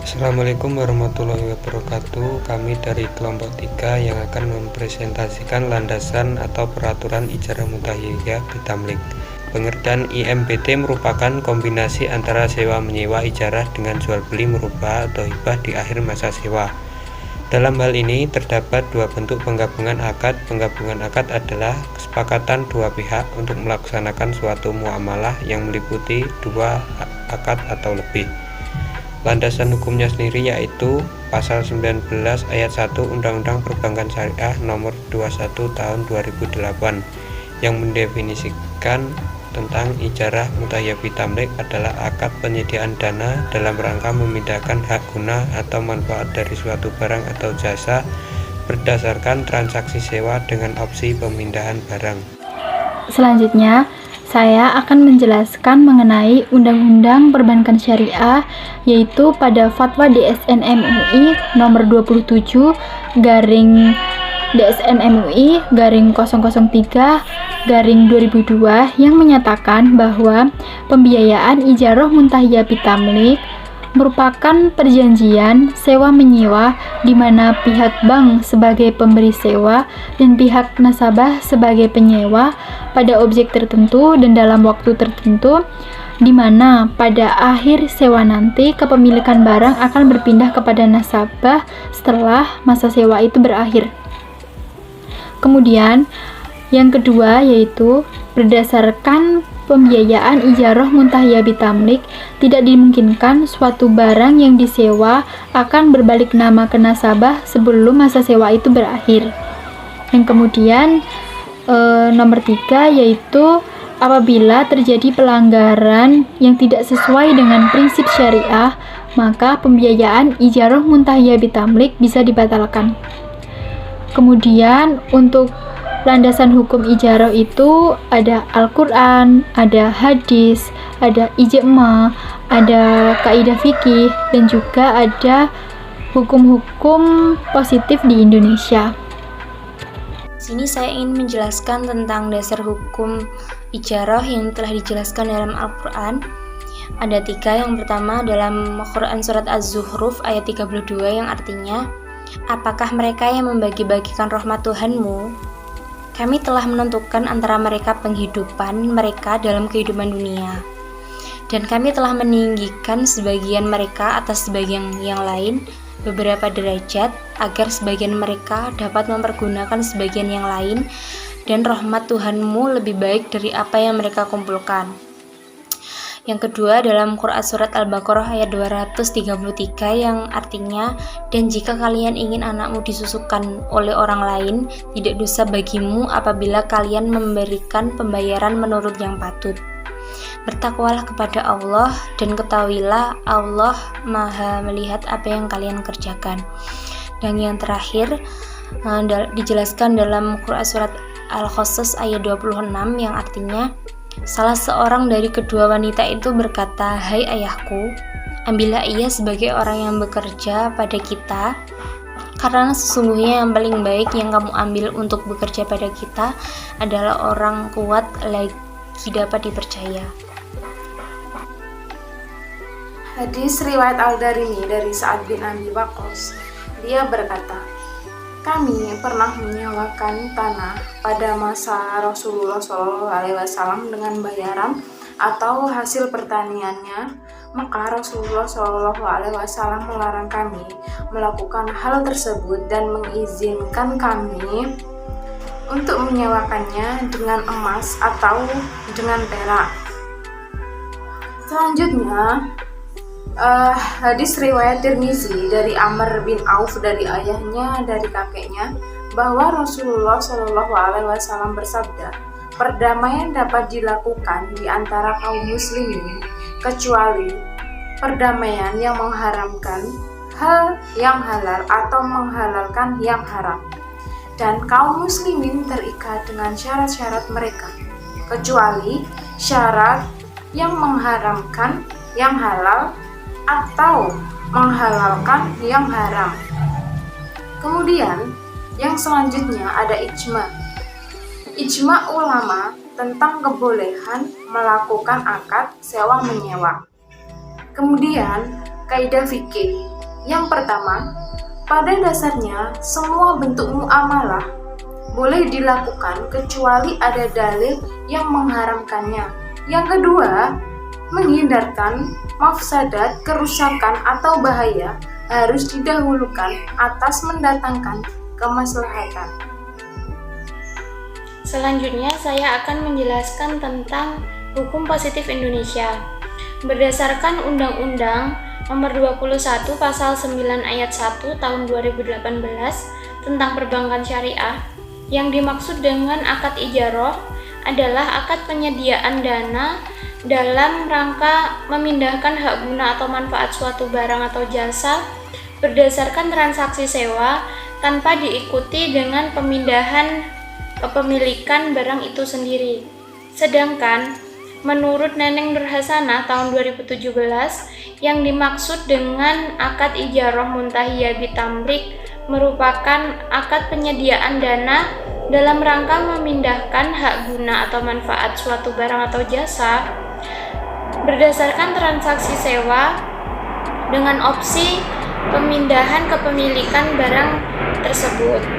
Assalamualaikum warahmatullahi wabarakatuh. Kami dari kelompok 3 yang akan mempresentasikan landasan atau peraturan ijarah mutahiyyah bitamlik. Pengertian IMBT merupakan kombinasi antara sewa-menyewa ijarah dengan jual beli merubah atau hibah di akhir masa sewa. Dalam hal ini terdapat dua bentuk penggabungan akad. Penggabungan akad adalah kesepakatan dua pihak untuk melaksanakan suatu muamalah yang meliputi dua akad atau lebih. Landasan hukumnya sendiri yaitu Pasal 19 Ayat 1 Undang-Undang Perbankan Syariah Nomor 21 Tahun 2008 yang mendefinisikan tentang ijarah mutahiyyah bitamlik adalah akad penyediaan dana dalam rangka memindahkan hak guna atau manfaat dari suatu barang atau jasa berdasarkan transaksi sewa dengan opsi pemindahan barang. Selanjutnya, saya akan menjelaskan mengenai Undang-Undang Perbankan Syariah, yaitu pada Fatwa DSN MUI nomor 27 garing DSN MUI garing 003 garing 2002 yang menyatakan bahwa pembiayaan ijarah muntahiyyah bitamlik merupakan perjanjian sewa-menyewa di mana pihak bank sebagai pemberi sewa dan pihak nasabah sebagai penyewa pada objek tertentu dan dalam waktu tertentu, di mana pada akhir sewa nanti kepemilikan barang akan berpindah kepada nasabah setelah masa sewa itu berakhir. Kemudian yang kedua yaitu berdasarkan pembiayaan ijarah muntahiyyah bitamlik, tidak dimungkinkan suatu barang yang disewa akan berbalik nama ke nasabah sebelum masa sewa itu berakhir. Yang kemudian nomor 3 yaitu apabila terjadi pelanggaran yang tidak sesuai dengan prinsip syariah, maka pembiayaan ijarah muntahiyyah bitamlik bisa dibatalkan. Kemudian untuk landasan hukum ijarah itu ada Al-Quran, ada hadis, ada ijma, ada kaidah fikih, dan juga ada hukum-hukum positif di Indonesia. Sini saya ingin menjelaskan tentang dasar hukum ijarah yang telah dijelaskan dalam Al-Quran. Ada 3. Yang pertama dalam Quran surat Az-Zuhruf ayat 32 yang artinya, apakah mereka yang membagi-bagikan rahmat Tuhanmu? Kami telah menentukan antara mereka penghidupan mereka dalam kehidupan dunia, dan kami telah meninggikan sebagian mereka atas sebagian yang lain beberapa derajat, agar sebagian mereka dapat mempergunakan sebagian yang lain, dan rahmat Tuhanmu lebih baik dari apa yang mereka kumpulkan. Yang kedua dalam Quran surat Al-Baqarah ayat 233 yang artinya, dan jika kalian ingin anakmu disusukan oleh orang lain, tidak dosa bagimu apabila kalian memberikan pembayaran menurut yang patut. Bertakwalah kepada Allah dan ketahuilah Allah Maha melihat apa yang kalian kerjakan. Dan yang terakhir dijelaskan dalam Quran surat Al-Qasas ayat 26 yang artinya, salah seorang dari kedua wanita itu berkata, hai ayahku, ambillah ia sebagai orang yang bekerja pada kita, karena sesungguhnya yang paling baik yang kamu ambil untuk bekerja pada kita adalah orang kuat lagi dapat dipercaya. Hadis riwayat Al-Darimi dari Sa'ad bin Abi Waqqas. Dia berkata, kami pernah menyewakan tanah pada masa Rasulullah SAW dengan bayaran atau hasil pertaniannya, maka Rasulullah SAW melarang kami melakukan hal tersebut dan mengizinkan kami untuk menyewakannya dengan emas atau dengan perak. Selanjutnya, hadis riwayat Tirmizi dari Amr bin Auf dari ayahnya dari kakeknya bahwa Rasulullah SAW bersabda, perdamaian dapat dilakukan di antara kaum muslimin kecuali perdamaian yang mengharamkan hal yang halal atau menghalalkan yang haram, dan kaum muslimin terikat dengan syarat-syarat mereka kecuali syarat yang mengharamkan yang halal atau menghalalkan yang haram. Kemudian yang selanjutnya ada ijma. Ijma ulama tentang kebolehan melakukan akad sewa menyewa. Kemudian kaidah fikih. Yang pertama, pada dasarnya semua bentuk muamalah boleh dilakukan kecuali ada dalil yang mengharamkannya. Yang kedua, menghindarkan mafsadat, kerusakan atau bahaya harus didahulukan atas mendatangkan kemaslahatan. Selanjutnya saya akan menjelaskan tentang hukum positif Indonesia. Berdasarkan Undang-Undang Nomor 21 Pasal 9 Ayat 1 Tahun 2018 tentang Perbankan Syariah, yang dimaksud dengan akad ijarah adalah akad penyediaan dana dalam rangka memindahkan hak guna atau manfaat suatu barang atau jasa berdasarkan transaksi sewa tanpa diikuti dengan pemindahan kepemilikan barang itu sendiri. Sedangkan menurut Neneng Nur Hasanah tahun 2017, yang dimaksud dengan akad ijarah muntahiyah bitamlik merupakan akad penyediaan dana dalam rangka memindahkan hak guna atau manfaat suatu barang atau jasa berdasarkan transaksi sewa dengan opsi pemindahan kepemilikan barang tersebut.